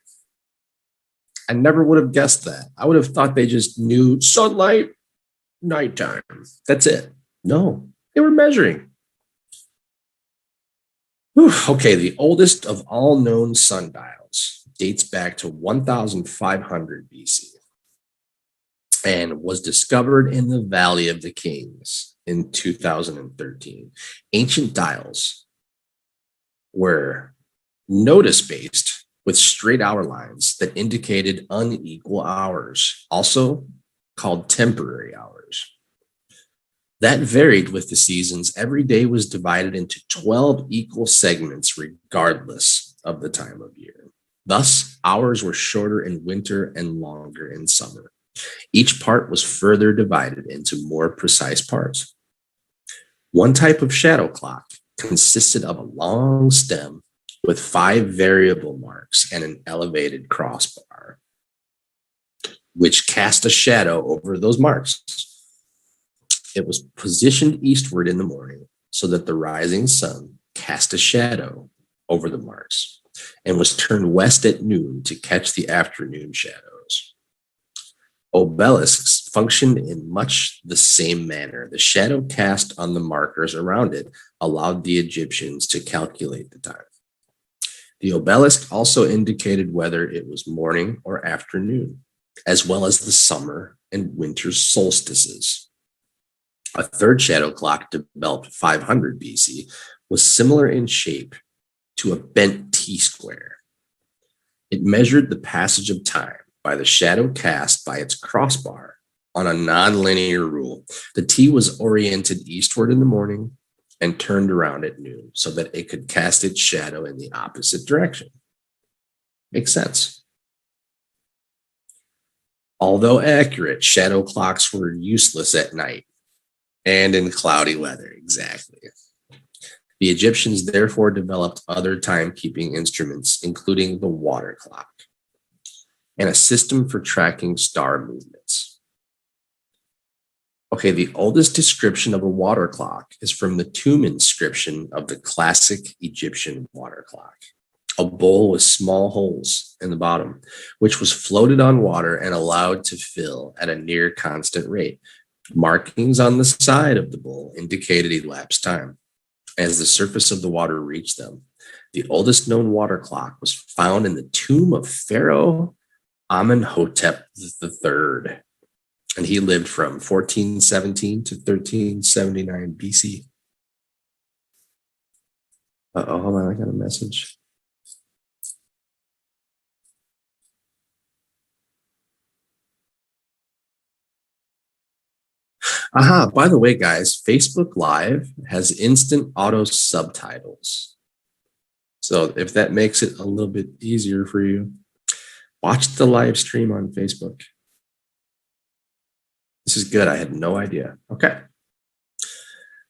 I never would have guessed that. I would have thought they just knew sunlight, nighttime. That's it. No, they were measuring. Whew. Okay, the oldest of all known sundials dates back to 1500 BC and was discovered in the Valley of the Kings in 2013. Ancient dials were notice-based with straight hour lines that indicated unequal hours, also called temporary hours. That varied with the seasons. Every day was divided into 12 equal segments, regardless of the time of year. Thus, hours were shorter in winter and longer in summer. Each part was further divided into more precise parts. One type of shadow clock consisted of a long stem with 5 variable marks and an elevated crossbar, which cast a shadow over those marks. It was positioned eastward in the morning so that the rising sun cast a shadow over the marks and was turned west at noon to catch the afternoon shadows. Obelisks functioned in much the same manner. The shadow cast on the markers around it allowed the Egyptians to calculate the time. The obelisk also indicated whether it was morning or afternoon, as well as the summer and winter solstices. A third shadow clock developed 500 BC was similar in shape to a bent T-square. It measured the passage of time by the shadow cast by its crossbar on a nonlinear rule. The T was oriented eastward in the morning and turned around at noon so that it could cast its shadow in the opposite direction. Makes sense. Although accurate, shadow clocks were useless at night and in cloudy weather. Exactly. The Egyptians therefore developed other timekeeping instruments, including the water clock and a system for tracking star movements. Okay, the oldest description of a water clock is from the tomb inscription of the classic Egyptian water clock. A bowl with small holes in the bottom, which was floated on water and allowed to fill at a near constant rate. Markings on the side of the bowl indicated elapsed time as the surface of the water reached them. The oldest known water clock was found in the tomb of Pharaoh Amenhotep III, and he lived from 1417 to 1379 BC. Hold on, I got a message. Aha, by the way, guys, Facebook Live has instant auto subtitles. So if that makes it a little bit easier for you, watch the live stream on Facebook. This is good. I had no idea. Okay.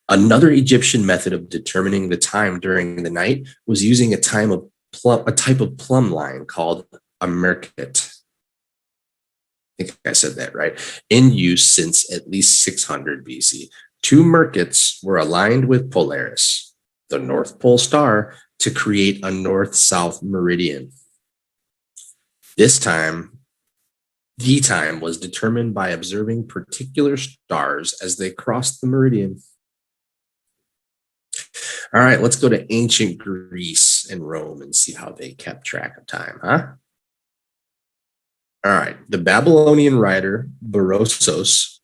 Another Egyptian method of determining the time during the night was using a type of plumb line called a merkit. I think I said that right. In use since at least 600 BC. 2 merkits were aligned with Polaris, the North Pole star, to create a north-south meridian. This time, the time was determined by observing particular stars as they crossed the meridian. All right, let's go to ancient Greece and Rome and see how they kept track of time, huh? All right, the Babylonian writer Berossos,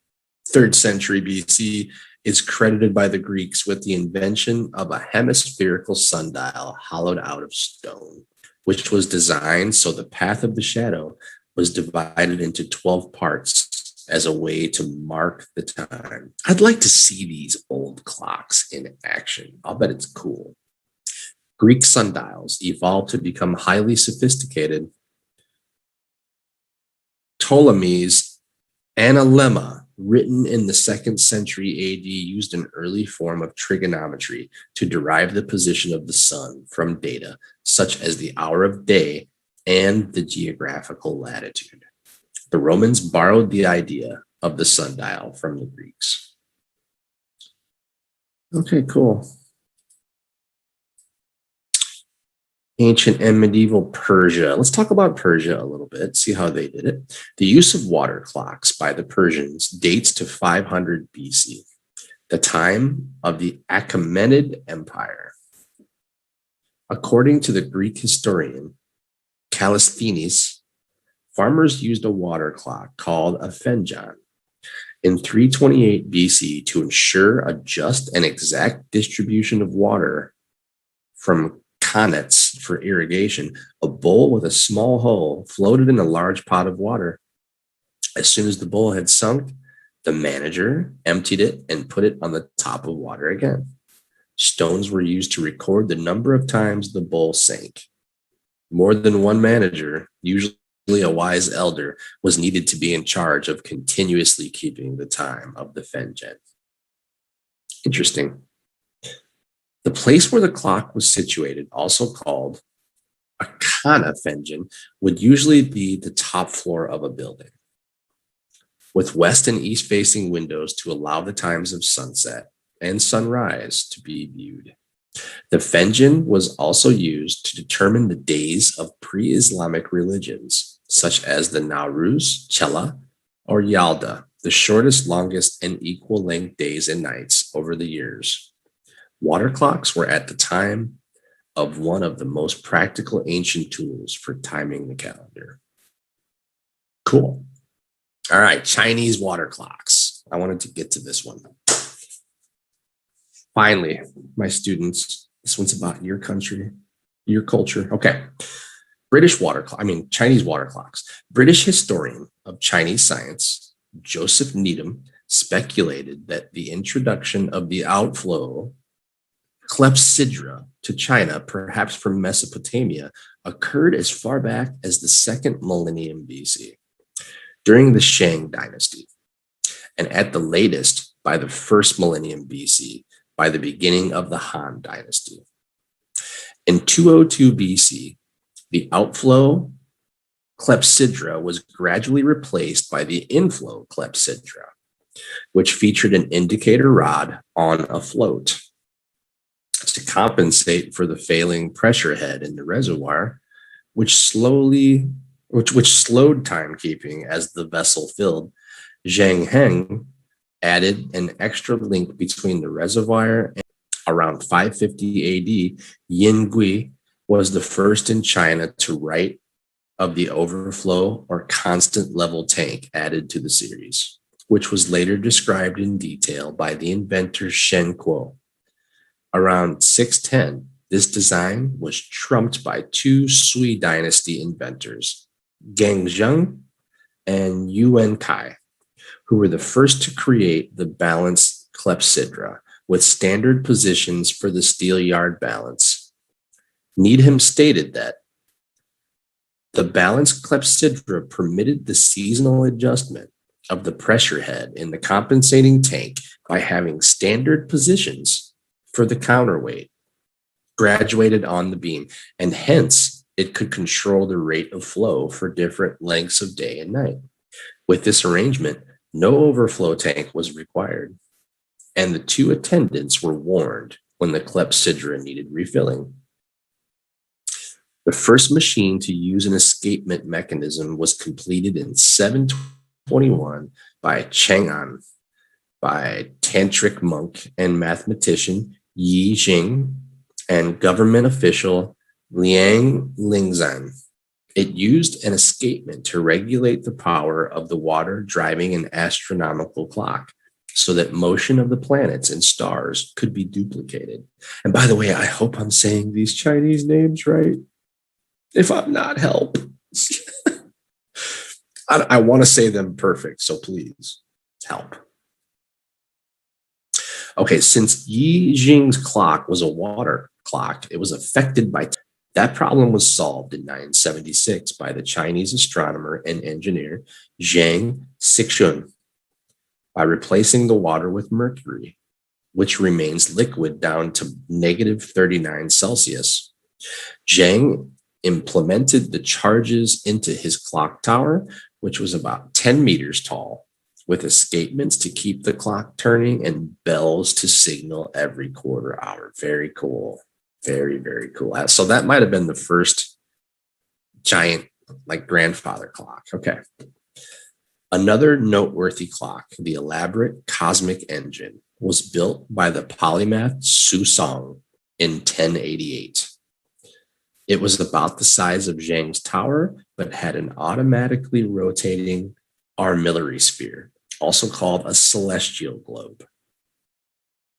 3rd century BC, is credited by the Greeks with the invention of a hemispherical sundial hollowed out of stone, which was designed so the path of the shadow was divided into 12 parts as a way to mark the time. I'd like to see these old clocks in action. I'll bet it's cool. Greek sundials evolved to become highly sophisticated. Ptolemy's analemma, written in the 2nd century AD, used an early form of trigonometry to derive the position of the sun from data such as the hour of day and the geographical latitude. The Romans borrowed the idea of the sundial from the Greeks. Okay, cool. Ancient and medieval Persia. Let's talk about Persia a little bit, see how they did it. The use of water clocks by the Persians dates to 500 BC, the time of the Achaemenid Empire. According to the Greek historian Callisthenes, farmers used a water clock called a fenjan in 328 BC to ensure a just and exact distribution of water from qanats for irrigation. A bowl with a small hole floated in a large pot of water. As soon as the bowl had sunk, the manager emptied it and put it on the top of water again. Stones were used to record the number of times the bowl sank. More than one manager, usually a wise elder, was needed to be in charge of continuously keeping the time of the fenjan. Interesting. The place where the clock was situated, also called a khana fenjan, would usually be the top floor of a building, with west and east facing windows to allow the times of sunset and sunrise to be viewed. The fenjan was also used to determine the days of pre-Islamic religions, such as the Nowruz, Chela, or Yalda, the shortest, longest, and equal length days and nights over the years. Water clocks were at the time of one of the most practical ancient tools for timing the calendar. Cool. All right, Chinese water clocks. I wanted to get to this one. Finally, my students, this one's about your country, your culture. Okay. Chinese water clocks. British historian of Chinese science, Joseph Needham, speculated that the introduction of the outflow clepsydra to China, perhaps from Mesopotamia, occurred as far back as the second millennium BC, during the Shang dynasty, and at the latest by the first millennium BC, by the beginning of the Han dynasty. In 202 BC, the outflow clepsydra was gradually replaced by the inflow clepsydra, which featured an indicator rod on a float. To compensate for the failing pressure head in the reservoir, which slowed timekeeping as the vessel filled, Zhang Heng added an extra link between the reservoir and around 550 AD. Yin Gui was the first in China to write of the overflow or constant level tank added to the series, which was later described in detail by the inventor Shen Kuo. Around 610, this design was trumped by two Sui dynasty inventors, Gang Zheng and Yuan Kai, who were the first to create the balanced clepsydra with standard positions for the steel yard balance. Needham stated that the balanced clepsydra permitted the seasonal adjustment of the pressure head in the compensating tank by having standard positions for the counterweight graduated on the beam, and hence it could control the rate of flow for different lengths of day and night. With this arrangement, no overflow tank was required, and the two attendants were warned when the clepsydra needed refilling. The first machine to use an escapement mechanism was completed in 721 by Chang'an by tantric monk and mathematician Yi Jing and government official Liang Lingzan. It used an escapement to regulate the power of the water driving an astronomical clock so that motion of the planets and stars could be duplicated. And by the way, I hope I'm saying these Chinese names right. If I'm not, help. I want to say them perfect, so please help. Okay, since Yi Jing's clock was a water clock, it was affected by that problem was solved in 976 by the Chinese astronomer and engineer Zhang Sixun by replacing the water with mercury, which remains liquid down to negative 39 Celsius. Zhang implemented the charges into his clock tower, which was about 10 meters tall, with escapements to keep the clock turning and bells to signal every quarter hour. Very cool. Very, very cool. So that might have been the first giant, like grandfather clock. Okay. Another noteworthy clock, the elaborate cosmic engine, was built by the polymath Su Song in 1088. It was about the size of Zhang's tower, but had an automatically rotating armillary sphere, also called a celestial globe,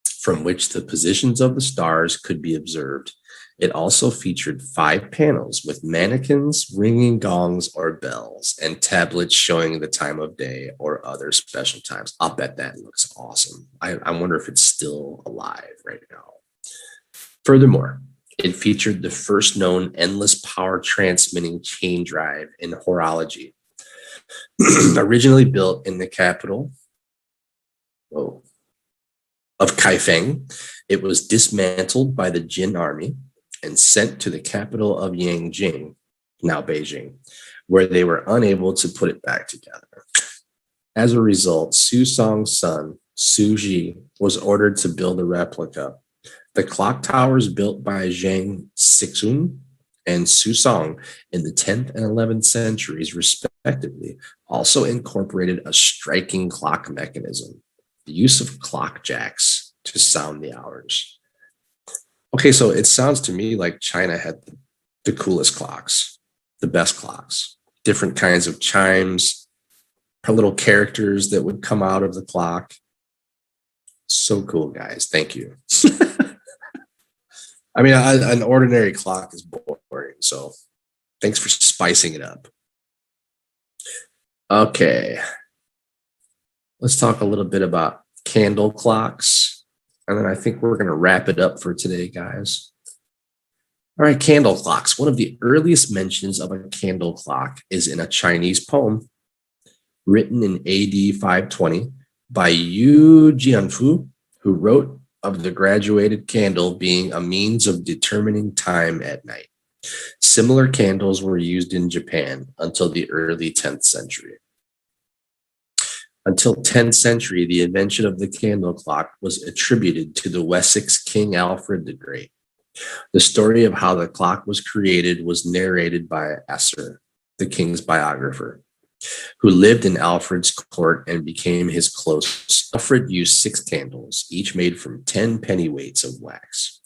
from which the positions of the stars could be observed. It also featured 5 panels with mannequins ringing gongs or bells and tablets showing the time of day or other special times. I'll bet that looks awesome. I wonder if it's still alive right now. Furthermore, it featured the first known endless power transmitting chain drive in horology. Originally built in the capital of Kaifeng, it was dismantled by the Jin army and sent to the capital of Yangjing, now Beijing, where they were unable to put it back together. As a result, Su Song's son, Su Ji, was ordered to build a replica. The clock towers built by Zhang Sixun and Su Song in the 10th and 11th centuries, respectively, also incorporated a striking clock mechanism, the use of clock jacks to sound the hours. Okay, so it sounds to me like China had the coolest clocks, the best clocks, different kinds of chimes, little characters that would come out of the clock. So cool, guys. Thank you. I mean, an ordinary clock is boring, so thanks for spicing it up. Okay. Let's talk a little bit about candle clocks. And then I think we're going to wrap it up for today, guys. All right, candle clocks. One of the earliest mentions of a candle clock is in a Chinese poem written in AD 520 by Yu Jianfu, who wrote of the graduated candle being a means of determining time at night. Similar candles were used in Japan until the early 10th century. Until 10th century, the invention of the candle clock was attributed to the Wessex King Alfred the Great. The story of how the clock was created was narrated by Asser, the king's biographer, who lived in Alfred's court and became his close. Alfred used 6 candles, each made from 10 pennyweights of wax,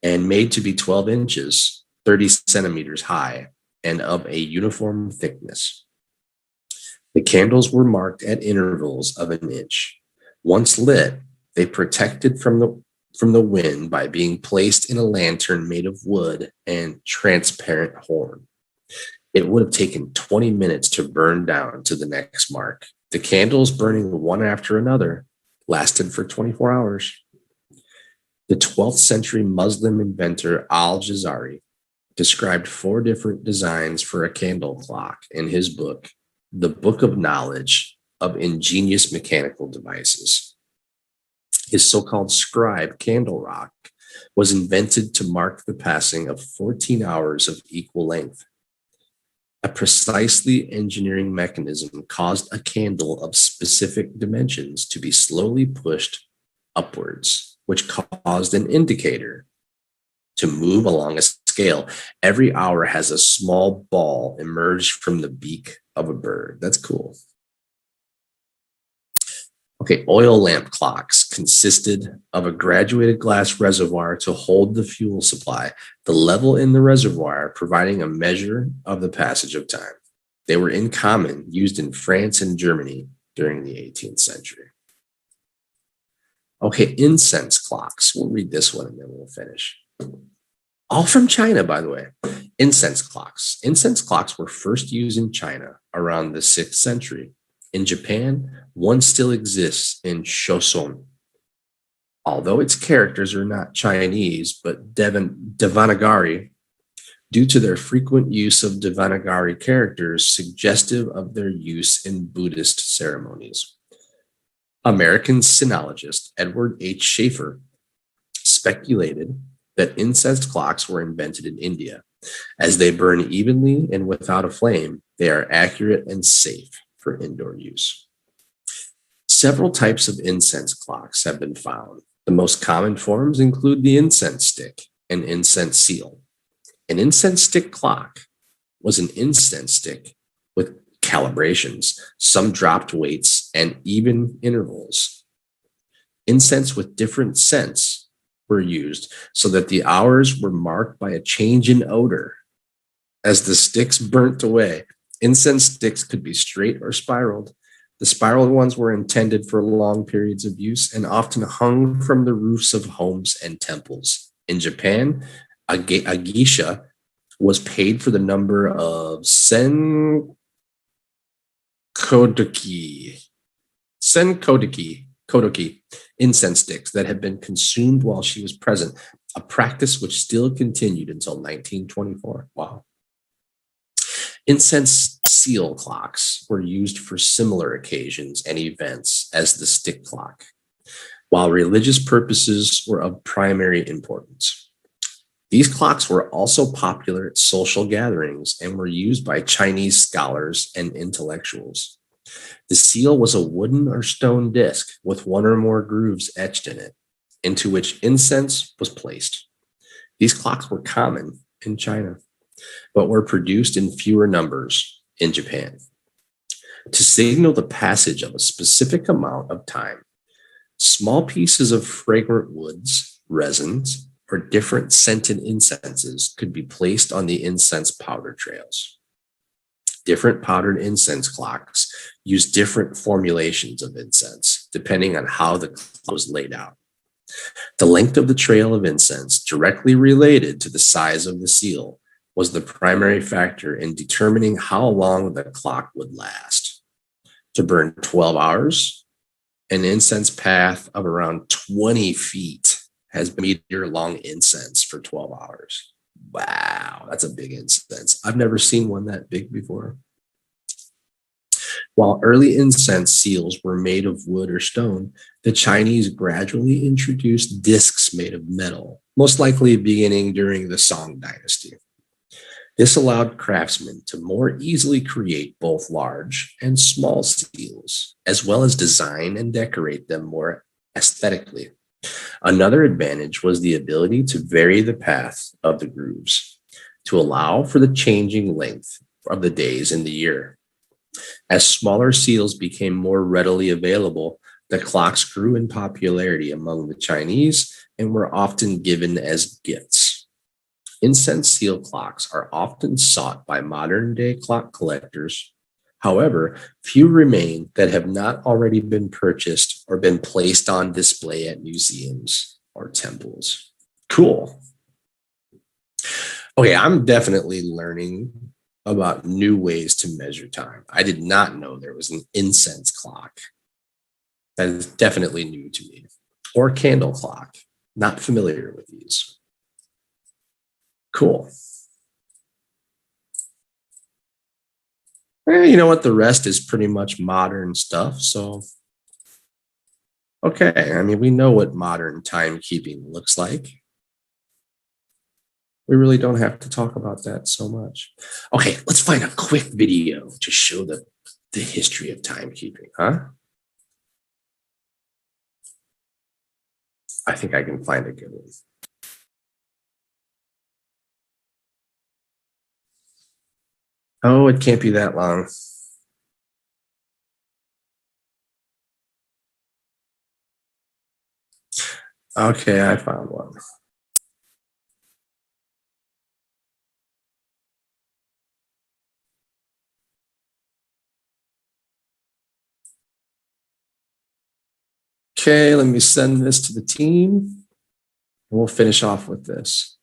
and made to be 12 inches, 30 centimeters high, and of a uniform thickness. The candles were marked at intervals of an inch. Once lit, they protected from the wind by being placed in a lantern made of wood and transparent horn. It would have taken 20 minutes to burn down to the next mark. The candles, burning one after another, lasted for 24 hours. The 12th century Muslim inventor Al-Jazari described 4 different designs for a candle clock in his book, The Book of Knowledge of Ingenious Mechanical Devices. His so-called scribe candle rock was invented to mark the passing of 14 hours of equal length. A precisely engineering mechanism caused a candle of specific dimensions to be slowly pushed upwards, which caused an indicator to move along a scale. Every hour has a small ball emerged from the beak of a bird. That's cool. Okay, oil lamp clocks consisted of a graduated glass reservoir to hold the fuel supply, the level in the reservoir providing a measure of the passage of time. They were in common, used in France and Germany during the 18th century. Okay, incense clocks. We'll read this one and then we'll finish. All from China, by the way. Incense clocks. Incense clocks were first used in China around the 6th century. In Japan, one still exists in Shoson. Although its characters are not Chinese, but Devanagari, due to their frequent use of Devanagari characters suggestive of their use in Buddhist ceremonies. American sinologist Edward H. Schaefer speculated that incense clocks were invented in India. As they burn evenly and without a flame, they are accurate and safe for indoor use. Several types of incense clocks have been found. The most common forms include the incense stick, and incense seal. An incense stick clock was an incense stick with calibrations, some dropped weights, and even intervals. Incense with different scents were used so that the hours were marked by a change in odor. As the sticks burnt away, incense sticks could be straight or spiraled. The spiraled ones were intended for long periods of use and often hung from the roofs of homes and temples. In Japan, a geisha was paid for the number of kodoki incense sticks that had been consumed while she was present, a practice which still continued until 1924. Wow. Incense seal clocks were used for similar occasions and events as the stick clock, while religious purposes were of primary importance. These clocks were also popular at social gatherings and were used by Chinese scholars and intellectuals. The seal was a wooden or stone disc with one or more grooves etched in it, into which incense was placed. These clocks were common in China, but were produced in fewer numbers in Japan. To signal the passage of a specific amount of time, small pieces of fragrant woods, resins, or different scented incenses could be placed on the incense powder trails. Different powdered incense clocks use different formulations of incense, depending on how the clock was laid out. The length of the trail of incense, directly related to the size of the seal, was the primary factor in determining how long the clock would last. To burn 12 hours, an incense path of around 20 feet has been meter-long incense for 12 hours. Wow, that's a big incense. I've never seen one that big before. While early incense seals were made of wood or stone, the Chinese gradually introduced discs made of metal, most likely beginning during the Song Dynasty. This allowed craftsmen to more easily create both large and small seals, as well as design and decorate them more aesthetically. Another advantage was the ability to vary the path of the grooves to allow for the changing length of the days in the year. As smaller seals became more readily available, the clocks grew in popularity among the Chinese and were often given as gifts. Incense seal clocks are often sought by modern-day clock collectors. However, few remain that have not already been purchased or been placed on display at museums or temples. Cool. Okay, I'm definitely learning about new ways to measure time. I did not know there was an incense clock. That is definitely new to me. Or candle clock. Not familiar with these. Cool. You know what? The rest is pretty much modern stuff. So, okay. I mean, we know what modern timekeeping looks like. We really don't have to talk about that so much. Okay, let's find a quick video to show the history of timekeeping, huh? I think I can find a good one. Oh, it can't be that long. Okay, I found one. Okay, let me send this to the team. And we'll finish off with this.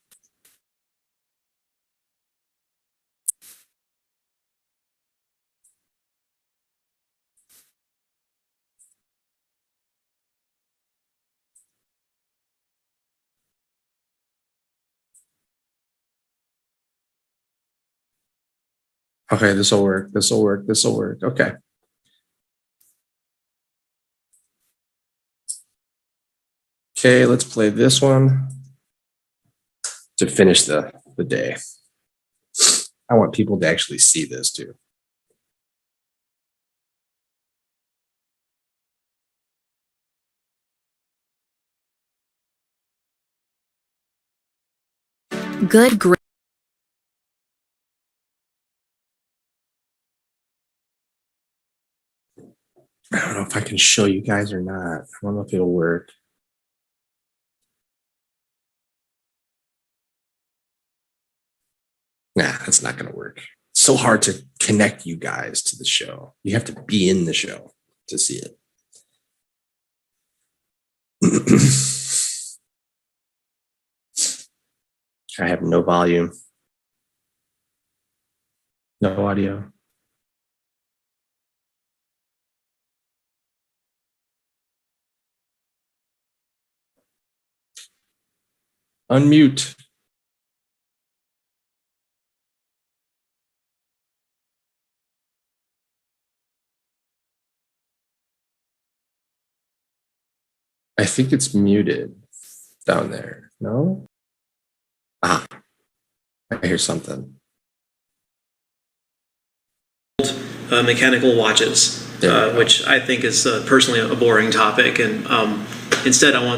Okay, this will work. This will work. This will work. Okay. Okay, let's play this one to finish the day. I want people to actually see this too. Good grades. I don't know if I can show you guys or not. I don't know if it'll work. Nah, that's not going to work. It's so hard to connect you guys to the show. You have to be in the show to see it. I have no volume, no audio. Unmute. I think it's muted down there. No? Ah, I hear something. Mechanical watches, which I think is personally a boring topic. And instead, I want to